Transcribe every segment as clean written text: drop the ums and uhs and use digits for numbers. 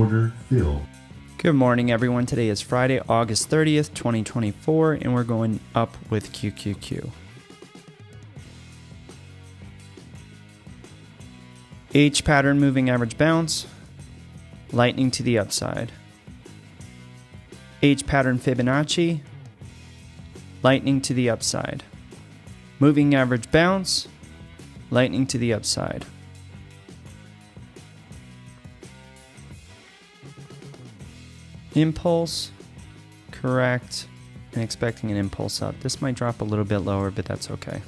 Order filled. Good morning, everyone. Today is Friday, August 30th, 2024, and we're going up with QQQ. H pattern moving average bounce, lightning to the upside. H pattern Fibonacci, lightning to the upside. Moving average bounce, lightning to the upside. Impulse, correct, and expecting an impulse up. This might drop a little bit lower, but that's okay.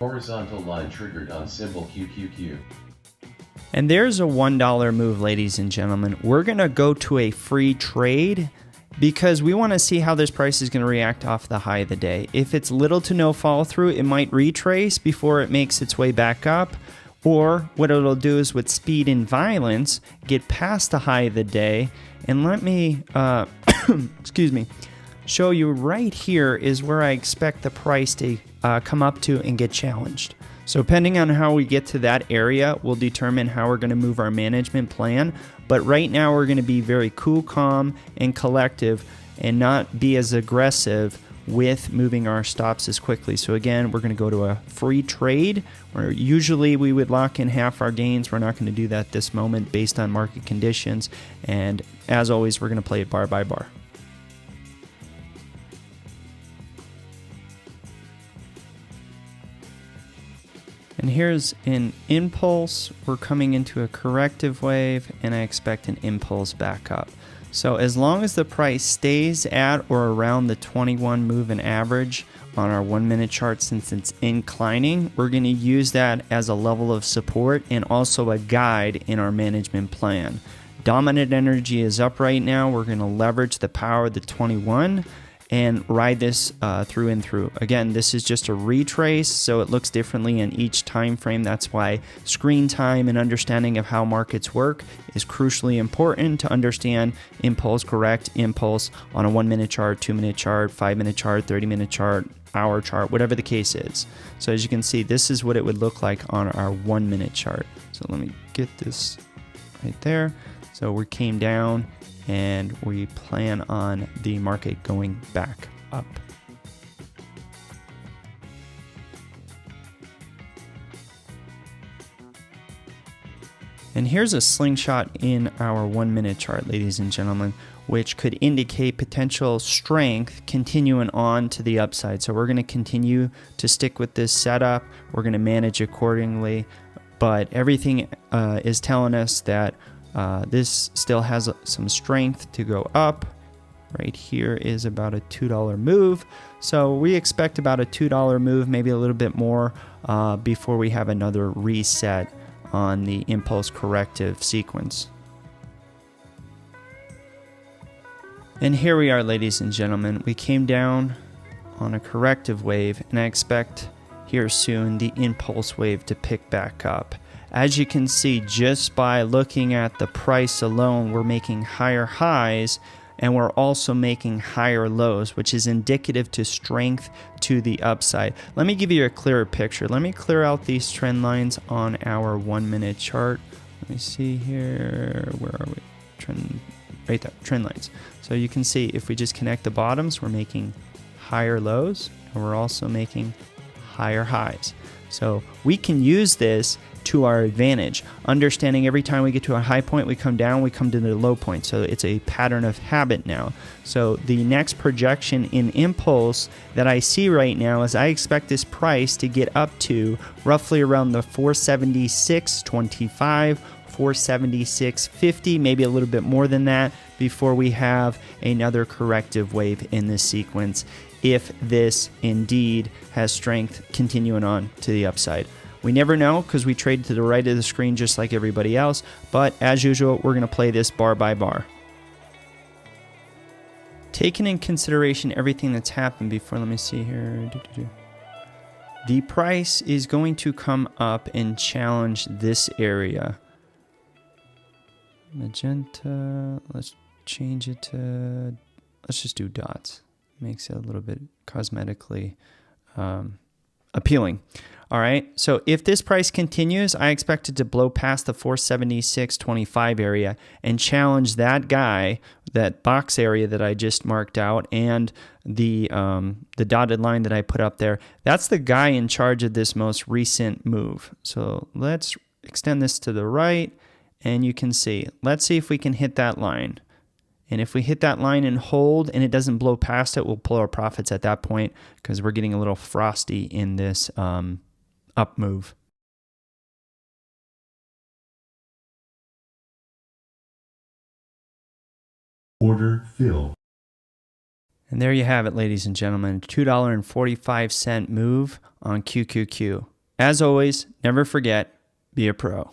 Horizontal line triggered on symbol QQQ. And there's a $1 move, ladies and gentlemen. We're going to go to a free trade because we want to see how this price is going to react off the high of the day. If it's little to no follow through, it might retrace before it makes its way back up. Or what it'll do is with speed and violence, get past the high of the day. And let me, excuse me, show you right here is where I expect the price to come up to and get challenged. So depending on how we get to that area will determine how we're going to move our management plan. But right now we're going to be very cool, calm, and collective and not be as aggressive with moving our stops as quickly. So again, we're going to go to a free trade where usually we would lock in half our gains. We're not going to do that this moment based on market conditions. And as always, we're going to play it bar by bar. And here's an impulse. We're coming into a corrective wave, and I expect an impulse back up. So as long as the price stays at or around the 21 moving average on our 1 minute chart, since it's inclining, we're going to use that as a level of support and also a guide in our management plan. Dominant energy is up right now. We're going to leverage the power of the 21 and ride this through and through. Again, this is just a retrace, so it looks differently in each time frame. That's why screen time and understanding of how markets work is crucially important to understand impulse, correct impulse on a 1 minute chart, 2 minute chart, 5 minute chart, 30 minute chart, hour chart, whatever the case is. So as you can see, this is what it would look like on our 1 minute chart. So let me get this right there. So we came down and we plan on the market going back up. And here's a slingshot in our 1 minute chart, ladies and gentlemen, which could indicate potential strength continuing on to the upside. So we're going to continue to stick with this setup. We're going to manage accordingly, but everything is telling us that this still has some strength to go up. Right here is about a $2 move. So we expect about a $2 move, maybe a little bit more before we have another reset on the impulse corrective sequence. And here we are, ladies and gentlemen. We came down on a corrective wave, and I expect here soon the impulse wave to pick back up. As you can see, just by looking at the price alone, we're making higher highs and we're also making higher lows, which is indicative to strength to the upside. Let me give you a clearer picture. Let me clear out these trend lines on our 1 minute chart. Let me see here. Where are we? Right there, trend lines. So you can see if we just connect the bottoms, we're making higher lows and we're also making higher highs. So we can use this to our advantage, understanding every time we get to a high point, we come down, we come to the low point. So it's a pattern of habit now. So the next projection in impulse that I see right now is I expect this price to get up to roughly around the 476.25, 476.50, maybe a little bit more than that before we have another corrective wave in this sequence, if this indeed has strength continuing on to the upside. We never know because we trade to the right of the screen just like everybody else, but as usual, we're going to play this bar by bar. Taking in consideration everything that's happened before, let me see here. The price is going to come up and challenge this area. Magenta, let's change it to, let's just do dots. Makes it a little bit cosmetically appealing. All right, so if this price continues, I expect it to blow past the 476.25 area and challenge that guy, that box area that I just marked out, and the dotted line that I put up there. That's the guy in charge of this most recent move. So let's extend this to the right, and you can see. Let's see if we can hit that line. And if we hit that line and hold and it doesn't blow past it, we'll pull our profits at that point because we're getting a little frosty in this up move. Order fill. And there you have it, ladies and gentlemen, $2.45 move on QQQ. As always, never forget, be a pro.